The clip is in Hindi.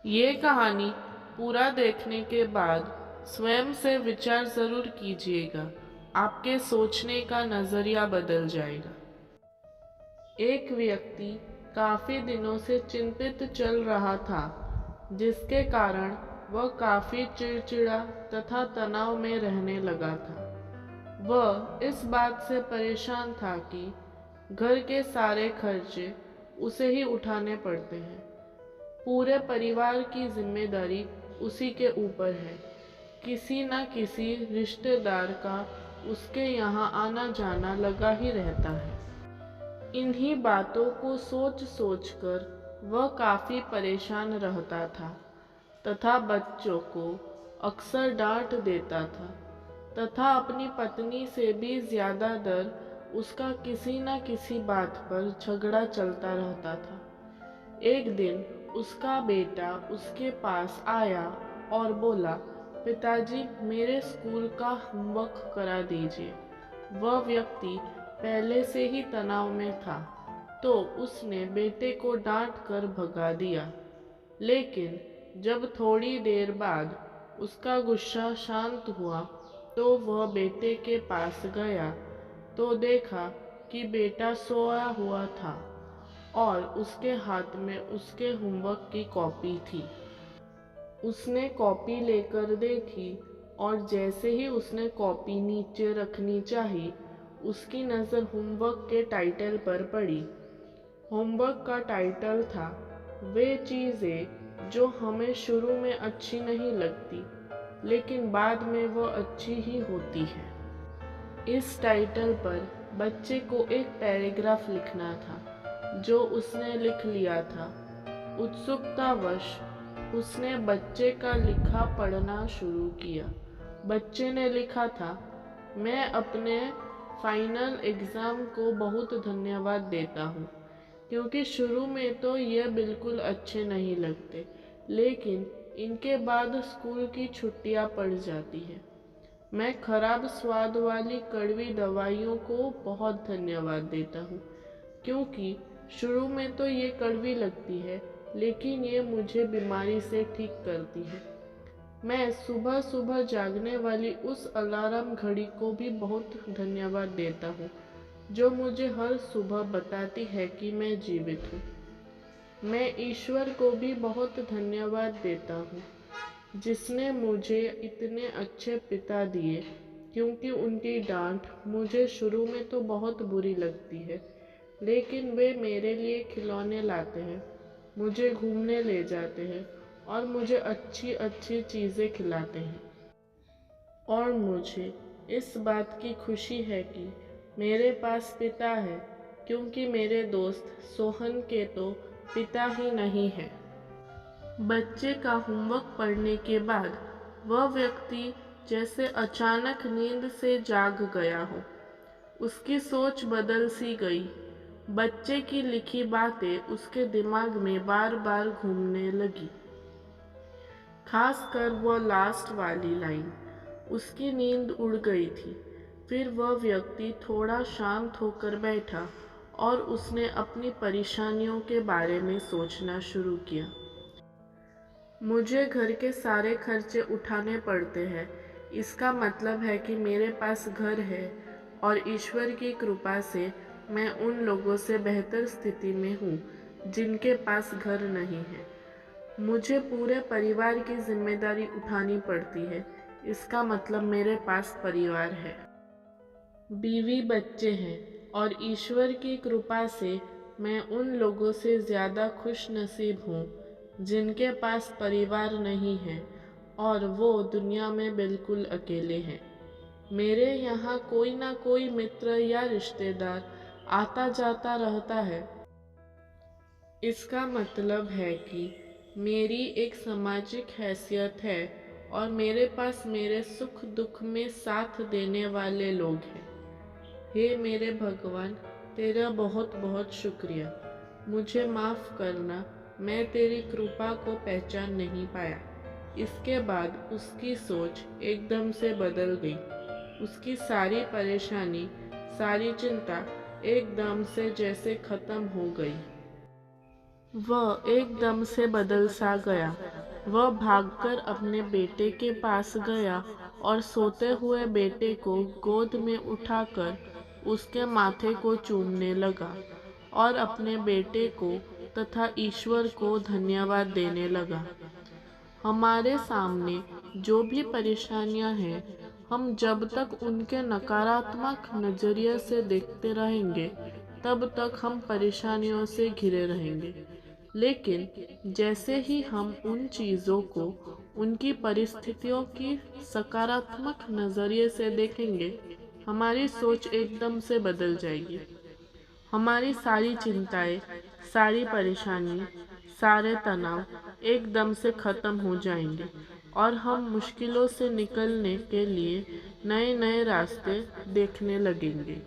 ये कहानी पूरा देखने के बाद स्वयं से विचार ज़रूर कीजिएगा। आपके सोचने का नज़रिया बदल जाएगा। एक व्यक्ति काफ़ी दिनों से चिंतित चल रहा था, जिसके कारण वह काफ़ी चिड़चिड़ा तथा तनाव में रहने लगा था। वह इस बात से परेशान था कि घर के सारे खर्चे उसे ही उठाने पड़ते हैं। पूरे परिवार की जिम्मेदारी उसी के ऊपर है। किसी न किसी रिश्तेदार का उसके यहाँ आना जाना लगा ही रहता है। इन्हीं बातों को सोच सोच कर वह काफ़ी परेशान रहता था तथा बच्चों को अक्सर डांट देता था तथा अपनी पत्नी से भी ज़्यादातर उसका किसी न किसी बात पर झगड़ा चलता रहता था। एक दिन उसका बेटा उसके पास आया और बोला, पिताजी मेरे स्कूल का होमवर्क करा दीजिए। वह व्यक्ति पहले से ही तनाव में था, तो उसने बेटे को डांट कर भगा दिया। लेकिन जब थोड़ी देर बाद उसका गुस्सा शांत हुआ, तो वह बेटे के पास गया तो देखा कि बेटा सोया हुआ था और उसके हाथ में उसके होमवर्क की कॉपी थी। उसने कॉपी लेकर देखी और जैसे ही उसने कॉपी नीचे रखनी चाही, उसकी नज़र होमवर्क के टाइटल पर पड़ी। होमवर्क का टाइटल था, वे चीज़ें जो हमें शुरू में अच्छी नहीं लगती, लेकिन बाद में वो अच्छी ही होती है। इस टाइटल पर बच्चे को एक पैराग्राफ लिखना था, जो उसने लिख लिया था। उत्सुकतावश उसने बच्चे का लिखा पढ़ना शुरू किया। बच्चे ने लिखा था, मैं अपने फाइनल एग्ज़ाम को बहुत धन्यवाद देता हूँ, क्योंकि शुरू में तो ये बिल्कुल अच्छे नहीं लगते, लेकिन इनके बाद स्कूल की छुट्टियाँ पड़ जाती हैं। मैं खराब स्वाद वाली कड़वी दवाइयों को बहुत धन्यवाद देता हूँ, क्योंकि शुरू में तो ये कड़वी लगती है, लेकिन ये मुझे बीमारी से ठीक करती है। मैं सुबह सुबह जागने वाली उस अलार्म घड़ी को भी बहुत धन्यवाद देता हूँ, जो मुझे हर सुबह बताती है कि मैं जीवित हूँ। मैं ईश्वर को भी बहुत धन्यवाद देता हूँ, जिसने मुझे इतने अच्छे पिता दिए, क्योंकि उनकी डांट मुझे शुरू में तो बहुत बुरी लगती है, लेकिन वे मेरे लिए खिलौने लाते हैं, मुझे घूमने ले जाते हैं और मुझे अच्छी अच्छी चीज़ें खिलाते हैं। और मुझे इस बात की खुशी है कि मेरे पास पिता है, क्योंकि मेरे दोस्त सोहन के तो पिता ही नहीं है। बच्चे का होमवर्क पढ़ने के बाद वह व्यक्ति जैसे अचानक नींद से जाग गया हो। उसकी सोच बदल सी गई। बच्चे की लिखी बातें उसके दिमाग में बार बार घूमने लगी, खासकर वह लास्ट वाली लाइन। उसकी नींद उड़ गई थी। फिर वह व्यक्ति थोड़ा शांत होकर बैठा और उसने अपनी परेशानियों के बारे में सोचना शुरू किया। मुझे घर के सारे खर्चे उठाने पड़ते हैं, इसका मतलब है कि मेरे पास घर है और ईश्वर की कृपा से मैं उन लोगों से बेहतर स्थिति में हूँ जिनके पास घर नहीं है। मुझे पूरे परिवार की जिम्मेदारी उठानी पड़ती है, इसका मतलब मेरे पास परिवार है, बीवी बच्चे हैं और ईश्वर की कृपा से मैं उन लोगों से ज़्यादा खुश नसीब हूँ जिनके पास परिवार नहीं है और वो दुनिया में बिल्कुल अकेले हैं। मेरे यहाँ कोई ना कोई मित्र या रिश्तेदार आता जाता रहता है। इसका मतलब है कि मेरी एक सामाजिक हैसियत है और मेरे पास मेरे सुख दुख में साथ देने वाले लोग हैं। हे मेरे भगवान, तेरा बहुत बहुत शुक्रिया। मुझे माफ़ करना, मैं तेरी कृपा को पहचान नहीं पाया। इसके बाद उसकी सोच एकदम से बदल गई। उसकी सारी परेशानी, सारी चिंता एकदम से जैसे खत्म हो गई। वह एकदम से बदल सा गया वह भागकर अपने बेटे के पास गया और सोते हुए बेटे को गोद में उठाकर उसके माथे को चूमने लगा और अपने बेटे को तथा ईश्वर को धन्यवाद देने लगा। हमारे सामने जो भी परेशानियां हैं, हम जब तक उनके नकारात्मक नज़रिए से देखते रहेंगे, तब तक हम परेशानियों से घिरे रहेंगे। लेकिन जैसे ही हम उन चीज़ों को उनकी परिस्थितियों की सकारात्मक नज़रिए से देखेंगे, हमारी सोच एकदम से बदल जाएगी। हमारी सारी चिंताएं, सारी परेशानी, सारे तनाव एकदम से ख़त्म हो जाएंगे और हम मुश्किलों से निकलने के लिए नए नए रास्ते देखने लगेंगे।